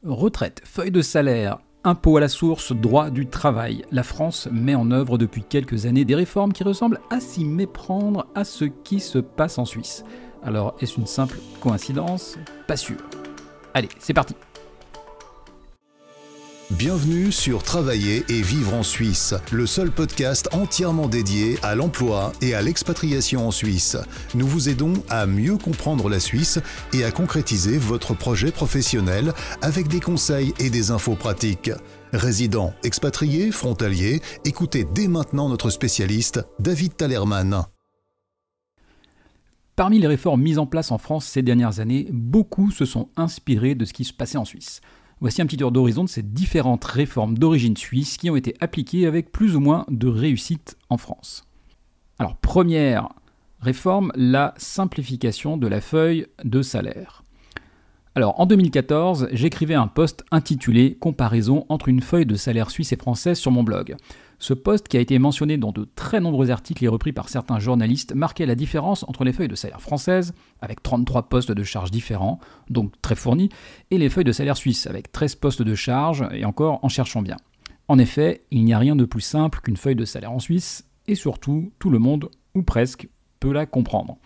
Retraite, feuille de salaire, impôt à la source, droit du travail. La France met en œuvre depuis quelques années des réformes qui ressemblent à s'y méprendre à ce qui se passe en Suisse. Alors, est-ce une simple coïncidence? Pas sûr. Allez, c'est parti. Bienvenue sur Travailler et vivre en Suisse, le seul podcast entièrement dédié à l'emploi et à l'expatriation en Suisse. Nous vous aidons à mieux comprendre la Suisse et à concrétiser votre projet professionnel avec des conseils et des infos pratiques. Résidents, expatriés, frontaliers, écoutez dès maintenant notre spécialiste, David Talerman. Parmi les réformes mises en place en France ces dernières années, beaucoup se sont inspirés de ce qui se passait en Suisse. Voici un petit tour d'horizon de ces différentes réformes d'origine suisse qui ont été appliquées avec plus ou moins de réussite en France. Alors, première réforme, la simplification de la feuille de salaire. Alors, en 2014, j'écrivais un post intitulé « Comparaison entre une feuille de salaire suisse et française » sur mon blog. Ce post, qui a été mentionné dans de très nombreux articles et repris par certains journalistes, marquait la différence entre les feuilles de salaire françaises, avec 33 postes de charge différents, donc très fournis, et les feuilles de salaire suisses, avec 13 postes de charge, et encore en cherchant bien. En effet, il n'y a rien de plus simple qu'une feuille de salaire en Suisse, et surtout, tout le monde, ou presque, peut la comprendre.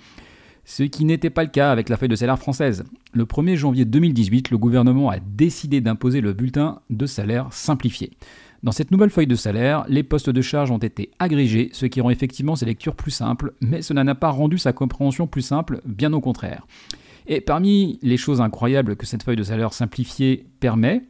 Ce qui n'était pas le cas avec la feuille de salaire française. Le 1er janvier 2018, le gouvernement a décidé d'imposer le bulletin de salaire simplifié. Dans cette nouvelle feuille de salaire, les postes de charge ont été agrégés, ce qui rend effectivement ces lectures plus simples, mais cela n'a pas rendu sa compréhension plus simple, bien au contraire. Et parmi les choses incroyables que cette feuille de salaire simplifiée permet,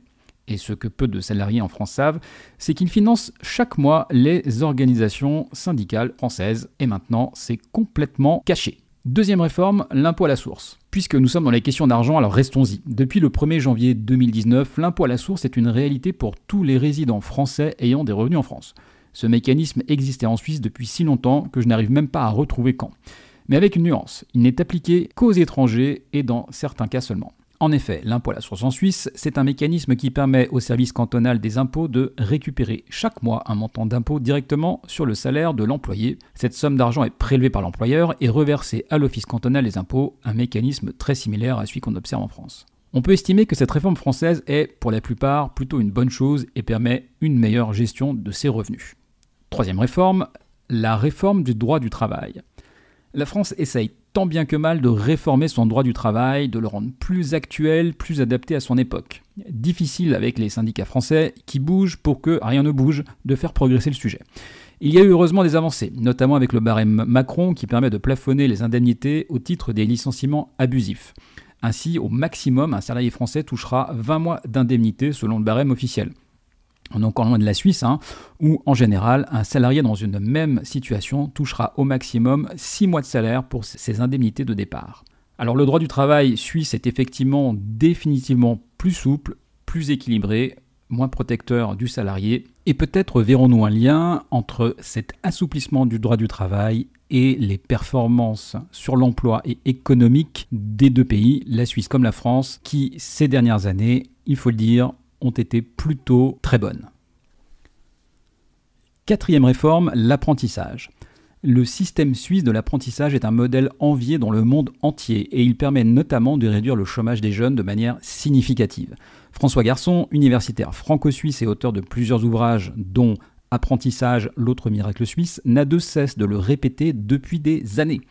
et ce que peu de salariés en France savent, c'est qu'il finance chaque mois les organisations syndicales françaises, et maintenant c'est complètement caché. Deuxième réforme, l'impôt à la source. Puisque nous sommes dans les questions d'argent, alors restons-y. Depuis le 1er janvier 2019, l'impôt à la source est une réalité pour tous les résidents français ayant des revenus en France. Ce mécanisme existait en Suisse depuis si longtemps que je n'arrive même pas à retrouver quand. Mais avec une nuance, il n'est appliqué qu'aux étrangers et dans certains cas seulement. En effet, l'impôt à la source en Suisse, c'est un mécanisme qui permet au service cantonal des impôts de récupérer chaque mois un montant d'impôt directement sur le salaire de l'employé. Cette somme d'argent est prélevée par l'employeur et reversée à l'office cantonal des impôts, un mécanisme très similaire à celui qu'on observe en France. On peut estimer que cette réforme française est, pour la plupart, plutôt une bonne chose et permet une meilleure gestion de ses revenus. Troisième réforme, la réforme du droit du travail. La France essaye tant bien que mal de réformer son droit du travail, de le rendre plus actuel, plus adapté à son époque. Difficile avec les syndicats français qui bougent pour que rien ne bouge, de faire progresser le sujet. Il y a eu heureusement des avancées, notamment avec le barème Macron qui permet de plafonner les indemnités au titre des licenciements abusifs. Ainsi, au maximum, un salarié français touchera 20 mois d'indemnité selon le barème officiel. On est encore loin de la Suisse, où en général, un salarié dans une même situation touchera au maximum 6 mois de salaire pour ses indemnités de départ. Alors le droit du travail suisse est effectivement définitivement plus souple, plus équilibré, moins protecteur du salarié, et peut-être verrons-nous un lien entre cet assouplissement du droit du travail et les performances sur l'emploi et économique des deux pays, la Suisse comme la France, qui ces dernières années, il faut le dire, ont été plutôt très bonnes. Quatrième réforme, l'apprentissage. Le système suisse de l'apprentissage est un modèle envié dans le monde entier et il permet notamment de réduire le chômage des jeunes de manière significative. François Garçon, universitaire franco-suisse et auteur de plusieurs ouvrages dont Apprentissage, l'autre miracle suisse, n'a de cesse de le répéter depuis des années.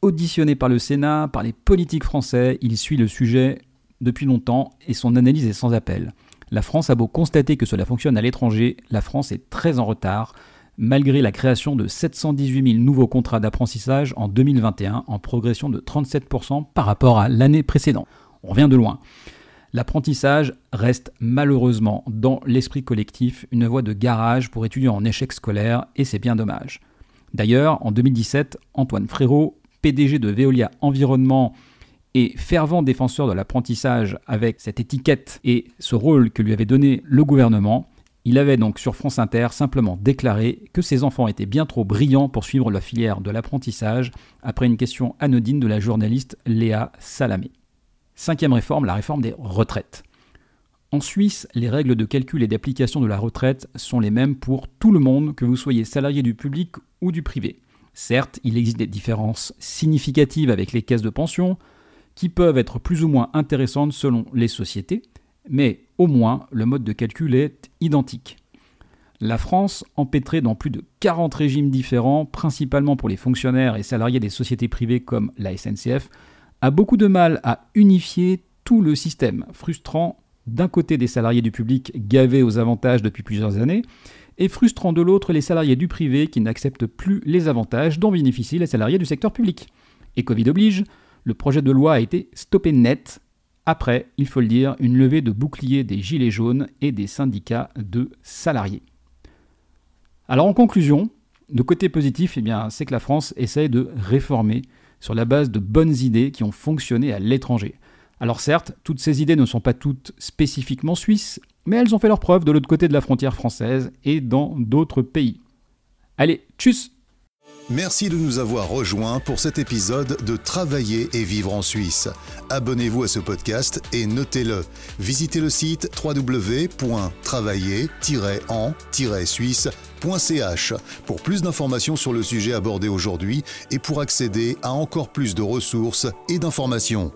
Auditionné par le Sénat, par les politiques français, il suit le sujet depuis longtemps et son analyse est sans appel. La France a beau constater que cela fonctionne à l'étranger, la France est très en retard, malgré la création de 718 000 nouveaux contrats d'apprentissage en 2021, en progression de 37% par rapport à l'année précédente. On revient de loin. L'apprentissage reste malheureusement dans l'esprit collectif une voie de garage pour étudiants en échec scolaire et c'est bien dommage. D'ailleurs, en 2017, Antoine Frérot, PDG de Veolia Environnement et fervent défenseur de l'apprentissage avec cette étiquette et ce rôle que lui avait donné le gouvernement, il avait donc sur France Inter simplement déclaré que ses enfants étaient bien trop brillants pour suivre la filière de l'apprentissage après une question anodine de la journaliste Léa Salamé. Cinquième réforme, la réforme des retraites. En Suisse, les règles de calcul et d'application de la retraite sont les mêmes pour tout le monde, que vous soyez salarié du public ou du privé. Certes, il existe des différences significatives avec les caisses de pension, qui peuvent être plus ou moins intéressantes selon les sociétés, mais au moins le mode de calcul est identique. La France, empêtrée dans plus de 40 régimes différents, principalement pour les fonctionnaires et salariés des sociétés privées comme la SNCF, a beaucoup de mal à unifier tout le système, frustrant d'un côté des salariés du public gavés aux avantages depuis plusieurs années, et frustrant de l'autre les salariés du privé qui n'acceptent plus les avantages dont bénéficient les salariés du secteur public. Et Covid oblige, le projet de loi a été stoppé net, après, il faut le dire, une levée de boucliers des gilets jaunes et des syndicats de salariés. Alors en conclusion, le côté positif, c'est que la France essaye de réformer sur la base de bonnes idées qui ont fonctionné à l'étranger. Alors certes, toutes ces idées ne sont pas toutes spécifiquement suisses, mais elles ont fait leur preuve de l'autre côté de la frontière française et dans d'autres pays. Allez, tchuss! Merci de nous avoir rejoints pour cet épisode de Travailler et vivre en Suisse. Abonnez-vous à ce podcast et notez-le. Visitez le site www.travailler-en-suisse.ch pour plus d'informations sur le sujet abordé aujourd'hui et pour accéder à encore plus de ressources et d'informations.